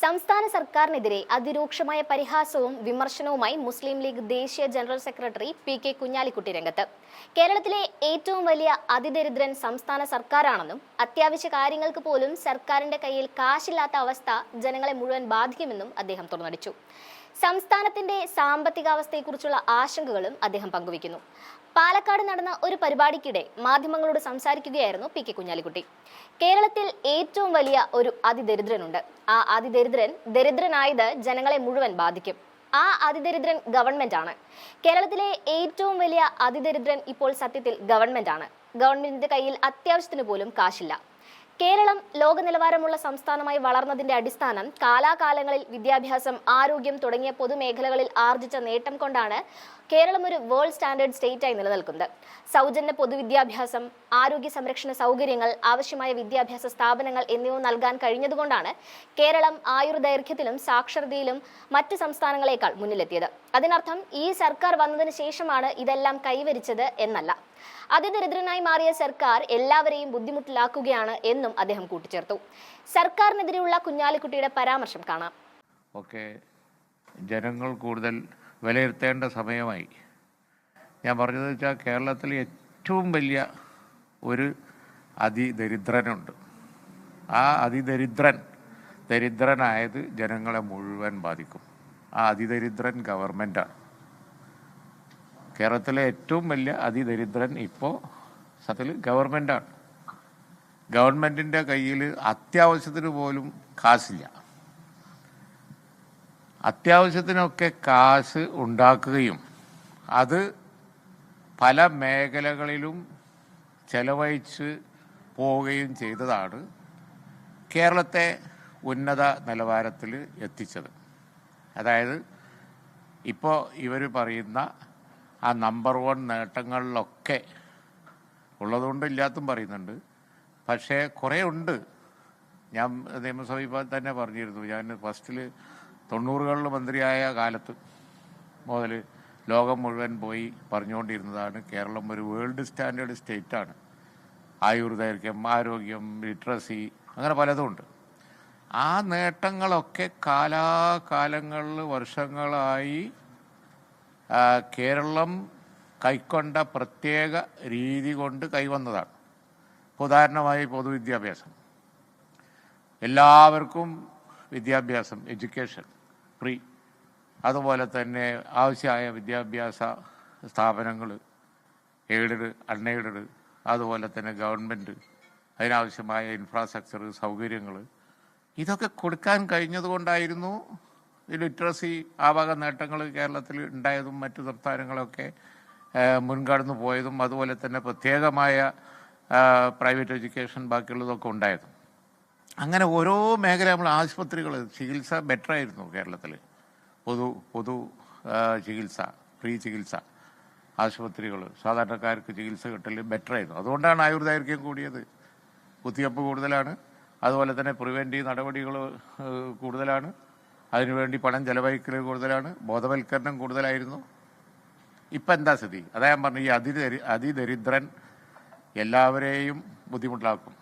സംസ്ഥാന സർക്കാരിനെതിരെ അതിരൂക്ഷമായ പരിഹാസവും വിമർശനവുമായി മുസ്ലിം ലീഗ് ദേശീയ ജനറൽ സെക്രട്ടറി പി.കെ. കുഞ്ഞാലിക്കുട്ടി രംഗത്ത്. കേരളത്തിലെ ഏറ്റവും വലിയ അതിദരിദ്രൻ സംസ്ഥാന സർക്കാരാണെന്നും അത്യാവശ്യ കാര്യങ്ങൾക്ക് പോലും സർക്കാരിന്റെ കയ്യിൽ കാശില്ലാത്ത അവസ്ഥ ജനങ്ങളെ മുഴുവൻ ബാധിക്കുമെന്നും അദ്ദേഹം തുറന്നടിച്ചു. സംസ്ഥാനത്തിന്റെ സാമ്പത്തികാവസ്ഥയെക്കുറിച്ചുള്ള ആശങ്കകളും അദ്ദേഹം പങ്കുവയ്ക്കുന്നു. പാലക്കാട് നടന്ന ഒരു പരിപാടിക്കിടെ മാധ്യമങ്ങളോട് സംസാരിക്കുകയായിരുന്നു പി.കെ. കുഞ്ഞാലിക്കുട്ടി. കേരളത്തിൽ ഏറ്റവും വലിയ ഒരു അതിദരിദ്രനുണ്ട്. ആ അതിദരിദ്രൻ ദരിദ്രനായത് ജനങ്ങളെ മുഴുവൻ ബാധിക്കും. ആ അതിദരിദ്രൻ ഗവൺമെന്റ് ആണ്. കേരളത്തിലെ ഏറ്റവും വലിയ അതിദരിദ്രൻ ഇപ്പോൾ സത്യത്തിൽ ഗവൺമെന്റ് ആണ്. ഗവൺമെന്റിന്റെ കയ്യിൽ അത്യാവശ്യത്തിന് പോലും കാശില്ല. കേരളം ലോക നിലവാരമുള്ള സംസ്ഥാനമായി വളർന്നതിന്റെ അടിസ്ഥാനം കാലാകാലങ്ങളിൽ വിദ്യാഭ്യാസം, ആരോഗ്യം തുടങ്ങിയ പൊതുമേഖലകളിൽ ആർജിച്ച നേട്ടം കൊണ്ടാണ് കേരളം ഒരു വേൾഡ് സ്റ്റാൻഡേർഡ് സ്റ്റേറ്റായി നിലനിൽക്കുന്നത്. സൗജന്യ പൊതുവിദ്യാഭ്യാസം, ആരോഗ്യ സംരക്ഷണ സൗകര്യങ്ങൾ, ആവശ്യമായ വിദ്യാഭ്യാസ സ്ഥാപനങ്ങൾ എന്നിവ നൽകാൻ കഴിഞ്ഞതുകൊണ്ടാണ് കേരളം ആയുർദൈർഘ്യത്തിലും സാക്ഷരതയിലും മറ്റ് സംസ്ഥാനങ്ങളെക്കാൾ മുന്നിലെത്തിയത്. അതിനർത്ഥം ഈ സർക്കാർ വന്നതിന് ശേഷമാണ് ഇതെല്ലാം കൈവരിച്ചത് എന്നല്ല. അതിദരിദ്രനായി മാറിയ സർക്കാർ എല്ലാവരെയും ബുദ്ധിമുട്ടിലാക്കുകയാണ് എന്നും അദ്ദേഹം കൂട്ടിച്ചേർത്തു. സർക്കാരിനെതിരെയുള്ള കുഞ്ഞാലിക്കുട്ടിയുടെ പരാമർശം കാണാം. ജനങ്ങൾ കൂടുതൽ വിലയിരുത്തേണ്ട സമയമായി. ഞാൻ പറഞ്ഞത് വെച്ചാൽ കേരളത്തിൽ ഏറ്റവും വലിയ ഒരു അതിദരിദ്രനുണ്ട്. ആ ദരിദ്രനായത് ജനങ്ങളെ മുഴുവൻ ബാധിക്കും. ആ അതിദരിദ്രൻ ഗവൺമെൻറ്റാണ്. കേരളത്തിലെ ഏറ്റവും വലിയ അതിദരിദ്രൻ ഇപ്പോൾ സത്യത്തിൽ ഗവൺമെൻറ്റാണ്. ഗവൺമെൻറ്റിൻ്റെ കയ്യിൽ അത്യാവശ്യത്തിന് പോലും കാശില്ല. അത്യാവശ്യത്തിനൊക്കെ കാശ് ഉണ്ടാക്കുകയും അത് പല മേഖലകളിലും ചെലവഴിച്ച് പോവുകയും ചെയ്തതാണ് കേരളത്തെ ഉന്നത നിലവാരത്തിൽ എത്തിച്ചത്. അതായത് ഇപ്പോൾ ഇവർ പറയുന്ന ആ നമ്പർ 1 നേട്ടങ്ങളിലൊക്കെ ഉള്ളതുകൊണ്ട് ഇല്ലാത്തും പറയുന്നുണ്ട്. പക്ഷേ കുറേ ഉണ്ട്. ഞാൻ നിയമസഭയിൽ തന്നെ പറഞ്ഞിരുന്നു. ഞാൻ ഫസ്റ്റിൽ 90കളിൽ മന്ത്രിയായ കാലത്ത് മുതൽ ലോകം മുഴുവൻ പോയി പറഞ്ഞുകൊണ്ടിരുന്നതാണ് കേരളം ഒരു വേൾഡ് സ്റ്റാൻഡേർഡ് സ്റ്റേറ്റാണ്. ആയുർദൈർഘ്യം, ആരോഗ്യം, ലിറ്ററസി, അങ്ങനെ പലതുമുണ്ട്. ആ നേട്ടങ്ങളൊക്കെ കാലാകാലങ്ങളിൽ വർഷങ്ങളായി കേരളം കൈക്കൊണ്ട പ്രത്യേക രീതി കൊണ്ട് കൈവന്നതാണ്. ഉദാഹരണമായി പൊതുവിദ്യാഭ്യാസം, എല്ലാവർക്കും വിദ്യാഭ്യാസം, എഡ്യൂക്കേഷൻ ഫ്രീ. അതുപോലെ തന്നെ ആവശ്യമായ വിദ്യാഭ്യാസ സ്ഥാപനങ്ങൾ, എയ്ഡഡ്, അൺഎയ്ഡഡ്, അതുപോലെ തന്നെ ഗവൺമെൻറ്, അതിനാവശ്യമായ ഇൻഫ്രാസ്ട്രക്ചർ, സൗകര്യങ്ങൾ, ഇതൊക്കെ കൊടുക്കാൻ കഴിഞ്ഞതുകൊണ്ടായിരുന്നു ഈ ലിറ്ററസി ആ വക നേട്ടങ്ങൾ കേരളത്തിൽ ഉണ്ടായതും മറ്റു സംസ്ഥാനങ്ങളൊക്കെ മുൻകടന്നു പോയതും അതുപോലെ തന്നെ പ്രത്യേകമായ പ്രൈവറ്റ് എഡ്യൂക്കേഷൻ ബാക്കിയുള്ളതൊക്കെ ഉണ്ടായതും. അങ്ങനെ ഓരോ മേഖല, നമ്മൾ ആശുപത്രികൾ, ചികിത്സ ബെറ്ററായിരുന്നു കേരളത്തിൽ. പൊതു ചികിത്സ, ഫ്രീ ചികിത്സ, ആശുപത്രികൾ, സാധാരണക്കാർക്ക് ചികിത്സ കിട്ടൽ ബെറ്ററായിരുന്നു. അതുകൊണ്ടാണ് ആയുർദൈർഘ്യം കൂടിയത്. കുത്തിവയ്പ്പ് കൂടുതലാണ്, അതുപോലെ തന്നെ പ്രിവെൻറ്റീവ് നടപടികൾ കൂടുതലാണ്, അതിനുവേണ്ടി പണം ചെലവഴിക്കൽ കൂടുതലാണ്, ബോധവൽക്കരണം കൂടുതലായിരുന്നു. ഇപ്പം എന്താ സ്ഥിതി? അതാ ഞാൻ പറഞ്ഞു, ഈ അതിദരിദ്രൻ എല്ലാവരെയും ബുദ്ധിമുട്ടിലാക്കും.